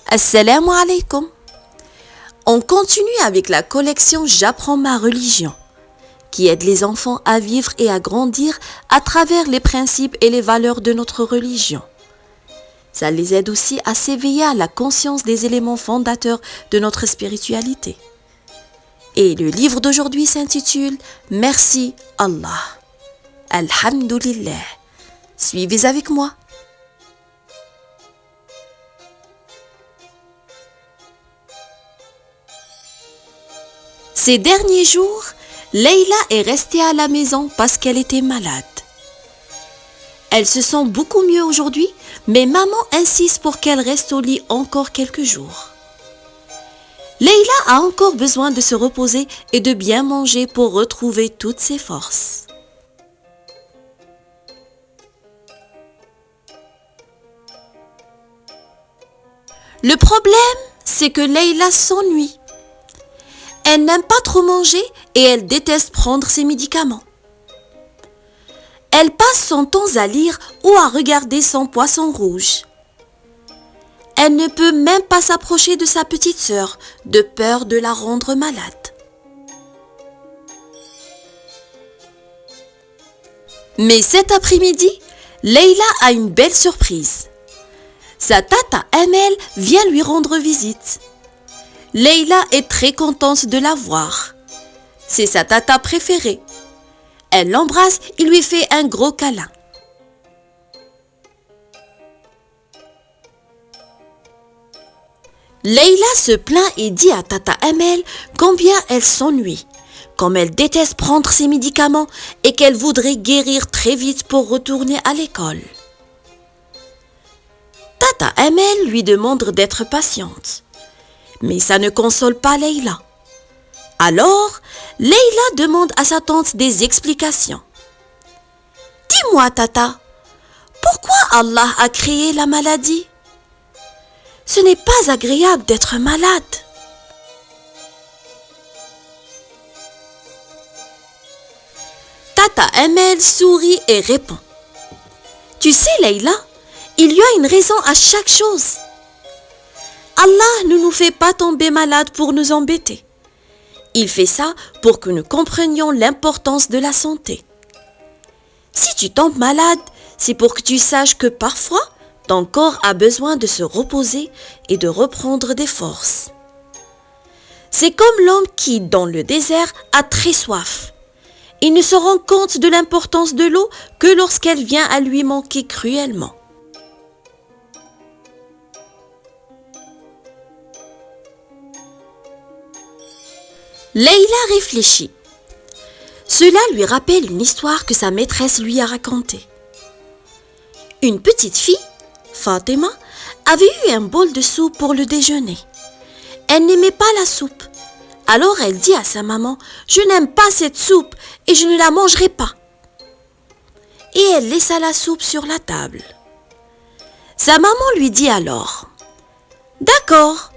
Assalamu alaikum. On continue avec la collection J'apprends ma religion, qui aide les enfants à vivre et à grandir à travers les principes et les valeurs de notre religion. Ça les aide aussi à s'éveiller à la conscience des éléments fondateurs de notre spiritualité. Et le livre d'aujourd'hui s'intitule Merci Allah. Alhamdulillah. Suivez avec moi. Ces derniers jours, Leïla est restée à la maison parce qu'elle était malade. Elle se sent beaucoup mieux aujourd'hui, mais maman insiste pour qu'elle reste au lit encore quelques jours. Leïla a encore besoin de se reposer et de bien manger pour retrouver toutes ses forces. Le problème, c'est que Leïla s'ennuie. Elle n'aime pas trop manger et elle déteste prendre ses médicaments. Elle passe son temps à lire ou à regarder son poisson rouge. Elle ne peut même pas s'approcher de sa petite sœur de peur de la rendre malade. Mais cet après-midi, Leïla a une belle surprise. Sa tata Amel vient lui rendre visite. Leïla est très contente de la voir. C'est sa tata préférée. Elle l'embrasse et lui fait un gros câlin. Leïla se plaint et dit à tata Amel combien elle s'ennuie, comme elle déteste prendre ses médicaments et qu'elle voudrait guérir très vite pour retourner à l'école. Tata Amel lui demande d'être patiente. Mais ça ne console pas Leïla. Alors, Leïla demande à sa tante des explications. « Dis-moi, tata, pourquoi Allah a créé la maladie ? Ce n'est pas agréable d'être malade. » Tata Amel sourit et répond. « Tu sais, Leïla, il y a une raison à chaque chose. Allah ne nous fait pas tomber malade pour nous embêter. Il fait ça pour que nous comprenions l'importance de la santé. Si tu tombes malade, c'est pour que tu saches que parfois, ton corps a besoin de se reposer et de reprendre des forces. C'est comme l'homme qui, dans le désert, a très soif. Il ne se rend compte de l'importance de l'eau que lorsqu'elle vient à lui manquer cruellement. Leïla réfléchit. Cela lui rappelle une histoire que sa maîtresse lui a racontée. Une petite fille, Fatima, avait eu un bol de soupe pour le déjeuner. Elle n'aimait pas la soupe. Alors elle dit à sa maman « Je n'aime pas cette soupe et je ne la mangerai pas. » Et elle laissa la soupe sur la table. Sa maman lui dit alors « D'accord,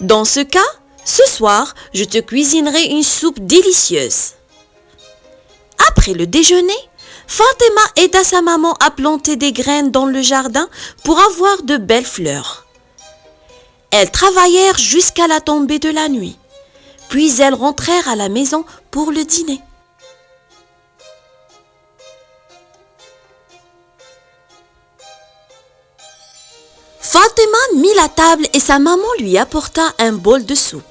dans ce cas, ce soir, je te cuisinerai une soupe délicieuse. » Après le déjeuner, Fatima aida sa maman à planter des graines dans le jardin pour avoir de belles fleurs. Elles travaillèrent jusqu'à la tombée de la nuit, puis elles rentrèrent à la maison pour le dîner. Fatima mit la table et sa maman lui apporta un bol de soupe.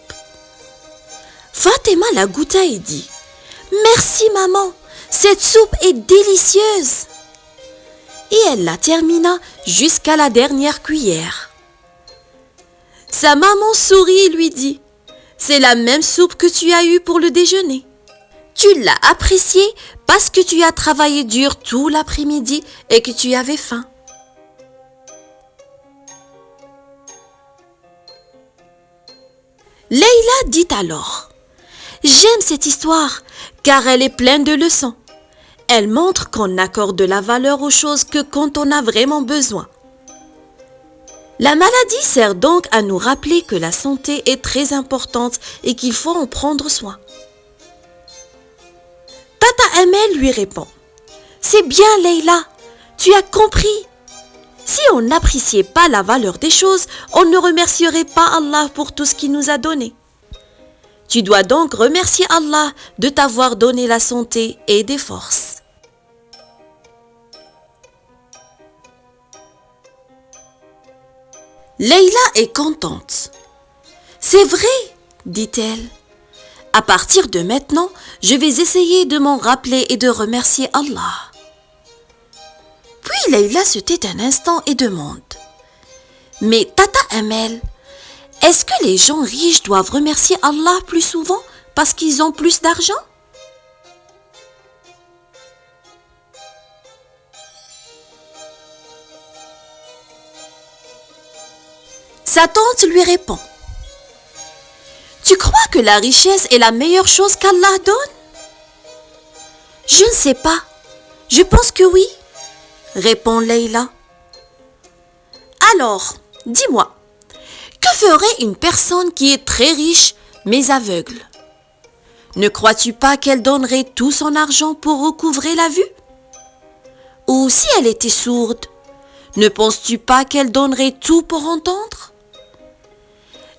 Fatima la goûta et dit « Merci maman, cette soupe est délicieuse !» Et elle la termina jusqu'à la dernière cuillère. Sa maman sourit et lui dit « C'est la même soupe que tu as eue pour le déjeuner. Tu l'as appréciée parce que tu as travaillé dur tout l'après-midi et que tu avais faim. » Leïla dit alors « J'aime cette histoire car elle est pleine de leçons. Elle montre qu'on n'accorde de la valeur aux choses que quand on a vraiment besoin. La maladie sert donc à nous rappeler que la santé est très importante et qu'il faut en prendre soin. » Tata Amel lui répond « C'est bien Leïla, tu as compris. Si on n'appréciait pas la valeur des choses, on ne remercierait pas Allah pour tout ce qu'il nous a donné. Tu dois donc remercier Allah de t'avoir donné la santé et des forces. Leïla est contente. C'est vrai, dit-elle. À partir de maintenant, je vais essayer de m'en rappeler et de remercier Allah. Puis Leïla se tait un instant et demande: Mais Tata Amel, est-ce que les gens riches doivent remercier Allah plus souvent parce qu'ils ont plus d'argent? Sa tante lui répond: Tu crois que la richesse est la meilleure chose qu'Allah donne? Je ne sais pas. Je pense que oui, répond Leïla. Alors, dis-moi, que ferait une personne qui est très riche mais aveugle? Ne crois-tu pas qu'elle donnerait tout son argent pour recouvrer la vue? Ou si elle était sourde, ne penses-tu pas qu'elle donnerait tout pour entendre?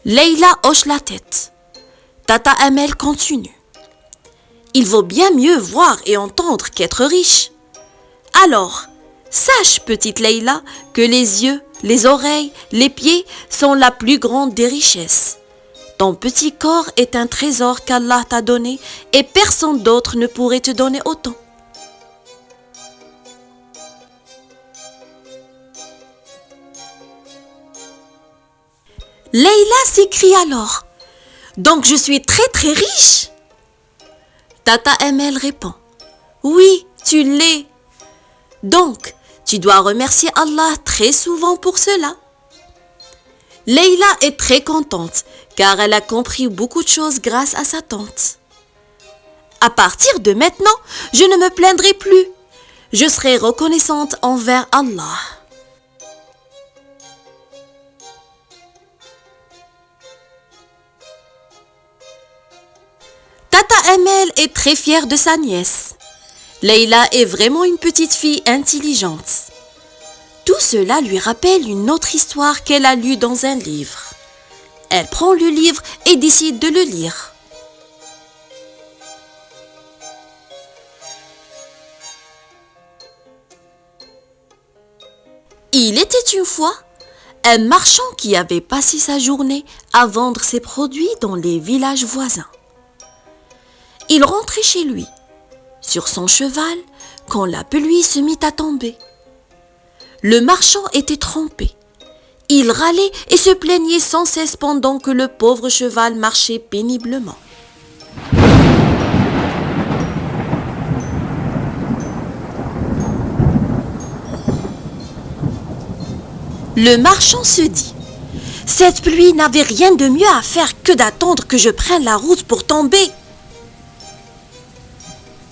Leïla hoche la tête. Tata Amel continue. Il vaut bien mieux voir et entendre qu'être riche. Alors, sache, petite Leïla, que les yeux, les oreilles, les pieds sont la plus grande des richesses. Ton petit corps est un trésor qu'Allah t'a donné et personne d'autre ne pourrait te donner autant. Leïla s'écrie alors: Donc je suis très très riche? Tata Amel répond: Oui, tu l'es. Donc, tu dois remercier Allah très souvent pour cela. Leïla est très contente car elle a compris beaucoup de choses grâce à sa tante. À partir de maintenant, je ne me plaindrai plus. Je serai reconnaissante envers Allah. Tata Amel est très fière de sa nièce. Leïla est vraiment une petite fille intelligente. Tout cela lui rappelle une autre histoire qu'elle a lue dans un livre. Elle prend le livre et décide de le lire. Il était une fois un marchand qui avait passé sa journée à vendre ses produits dans les villages voisins. Il rentrait chez lui, sur son cheval, quand la pluie se mit à tomber. Le marchand était trempé. Il râlait et se plaignait sans cesse pendant que le pauvre cheval marchait péniblement. Le marchand se dit: Cette pluie n'avait rien de mieux à faire que d'attendre que je prenne la route pour tomber.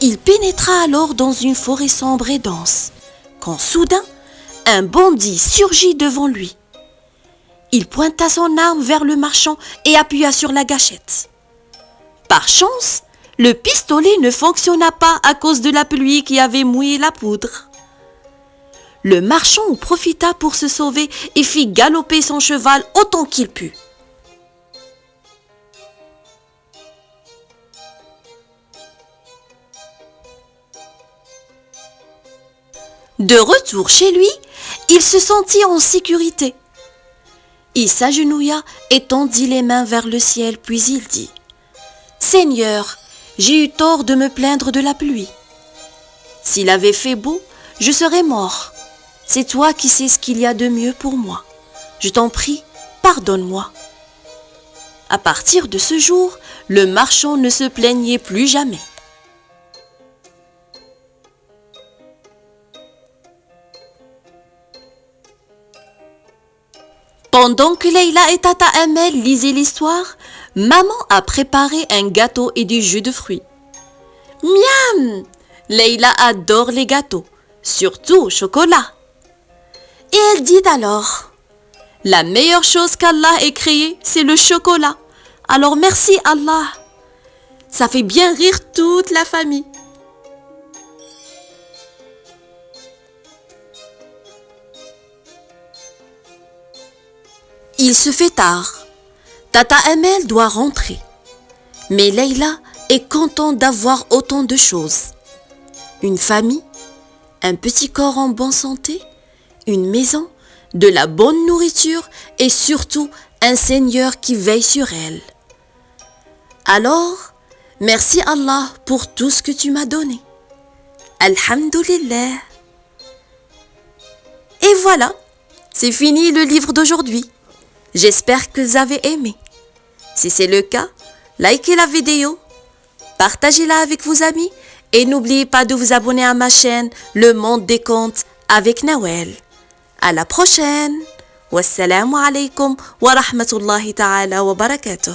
Il pénétra alors dans une forêt sombre et dense, quand soudain, un bandit surgit devant lui. Il pointa son arme vers le marchand et appuya sur la gâchette. Par chance, le pistolet ne fonctionna pas à cause de la pluie qui avait mouillé la poudre. Le marchand en profita pour se sauver et fit galoper son cheval autant qu'il put. De retour chez lui, il se sentit en sécurité. Il s'agenouilla et tendit les mains vers le ciel, puis il dit: Seigneur, j'ai eu tort de me plaindre de la pluie. S'il avait fait beau, je serais mort. C'est toi qui sais ce qu'il y a de mieux pour moi. Je t'en prie, pardonne-moi. À partir de ce jour, le marchand ne se plaignait plus jamais. Pendant que Leïla et Tata Amel lisaient l'histoire, maman a préparé un gâteau et du jus de fruits. Miam! Leïla adore les gâteaux, surtout au chocolat. Et elle dit alors: La meilleure chose qu'Allah ait créée, c'est le chocolat. Alors merci Allah. Ça fait bien rire toute la famille. Il se fait tard. Tata Amel doit rentrer. Mais Leïla est contente d'avoir autant de choses. Une famille, un petit corps en bonne santé, une maison, de la bonne nourriture et surtout un Seigneur qui veille sur elle. Alors, merci Allah pour tout ce que tu m'as donné. Alhamdulillah. Et voilà, c'est fini le livre d'aujourd'hui. J'espère que vous avez aimé. Si c'est le cas, likez la vidéo, partagez-la avec vos amis et n'oubliez pas de vous abonner à ma chaîne Le Monde des Contes avec Nawel. À la prochaine. Wassalamu alaikum wa rahmatullahi ta'ala wa barakatuh.